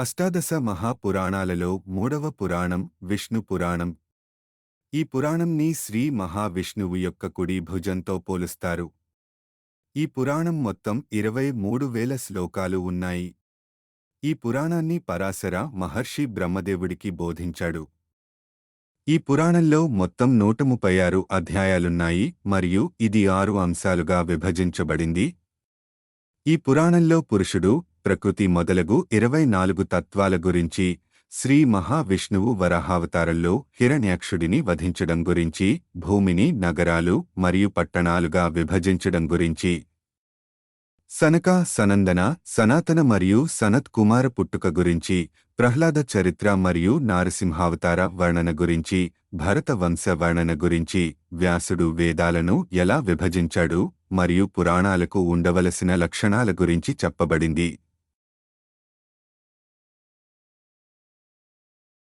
అష్టాదశ మహాపురాణాలలో మూడవ పురాణం విష్ణు పురాణం. ఈ పురాణంని శ్రీ మహావిష్ణువు యొక్క కుడి భుజంతో పోలుస్తారు. ఈ పురాణం మొత్తం 23,000 శ్లోకాలు ఉన్నాయి. ఈ పురాణాన్ని పరాశర మహర్షి బ్రహ్మదేవుడికి బోధించాడు. ఈ పురాణంలో మొత్తం 136 అధ్యాయాలున్నాయి మరియు ఇది 6 అంశాలుగా విభజించబడింది. ఈ పురాణంలో పురుషుడు, ప్రకృతి మొదలగు 24 తత్వాల గురించి, శ్రీ మహావిష్ణువు వరాహావతారంలో హిరణ్యాక్షుడిని వధించడం గురించి, భూమిని నగరాలు మరియు పట్టణాలుగా విభజించడం గురించి, సనక, సనందన, సనాతన మరియు సనత్ కుమార పుట్టుక గురించి, ప్రహ్లాద చరిత్ర మరియు నారసింహావతార వర్ణన గురించి, భరత వంశ వర్ణన గురించి, వ్యాసుడు వేదాలను ఎలా విభజించాడు మరియు పురాణాలకు ఉండవలసిన లక్షణాల గురించి చెప్పబడింది.